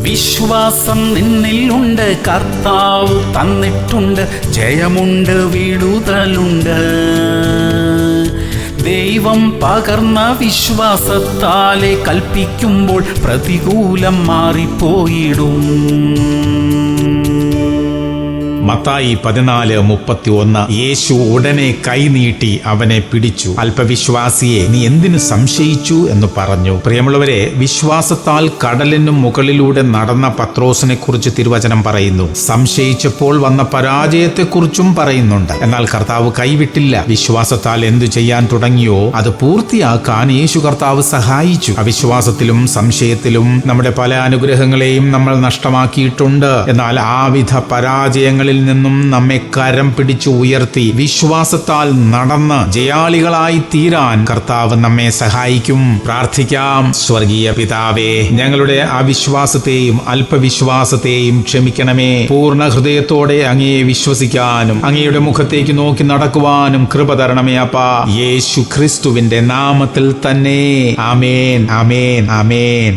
വിശ്വാസം നിന്നിലുണ്ട്, കർത്താവ് തന്നിട്ടുണ്ട്, ജയമുണ്ട്, വിടുതലുണ്ട്. ദൈവം പകർന്ന വിശ്വാസത്താലെ കൽപ്പിക്കുമ്പോൾ പ്രതികൂലം മാറിപ്പോയിടും. മത്തായി 14:31. യേശു ഉടനെ കൈനീട്ടി അവനെ പിടിച്ചു. അല്പവിശ്വാസിയെ, നീ എന്തിനു സംശയിച്ചു എന്ന് പറഞ്ഞു. പ്രിയമുള്ളവരെ, വിശ്വാസത്താൽ കടലിനും മുകളിലൂടെ നടന്ന പത്രോസിനെ കുറിച്ച് തിരുവചനം പറയുന്നു. സംശയിച്ചപ്പോൾ വന്ന പരാജയത്തെക്കുറിച്ചും പറയുന്നുണ്ട്. എന്നാൽ കർത്താവ് കൈവിട്ടില്ല. വിശ്വാസത്താൽ എന്തു ചെയ്യാൻ തുടങ്ങിയോ അത് പൂർത്തിയാക്കാൻ യേശു കർത്താവ് സഹായിച്ചു. അവിശ്വാസത്തിലും സംശയത്തിലും നമ്മുടെ പല അനുഗ്രഹങ്ങളെയും നമ്മൾ നഷ്ടമാക്കിയിട്ടുണ്ട്. എന്നാൽ ആവിധ പരാജയങ്ങളിൽ നിന്നും നമ്മെ കരം പിടിച്ചു ഉയർത്തി വിശ്വാസത്താൽ നടന്ന് ജയാളികളായി തീരാൻ കർത്താവ് നമ്മെ സഹായിക്കും. പ്രാർത്ഥിക്കാം. സ്വർഗീയ പിതാവേ, ഞങ്ങളുടെ അവിശ്വാസത്തെയും അല്പവിശ്വാസത്തെയും ക്ഷമിക്കണമേ. പൂർണ്ണ ഹൃദയത്തോടെ അങ്ങയെ വിശ്വസിക്കാനും അങ്ങയുടെ മുഖത്തേക്ക് നോക്കി നടക്കുവാനും കൃപ തരണമേ അപ്പാ. യേശു ക്രിസ്തുവിന്റെ നാമത്തിൽ തന്നെ. ആമേൻ, ആമേൻ, ആമേൻ.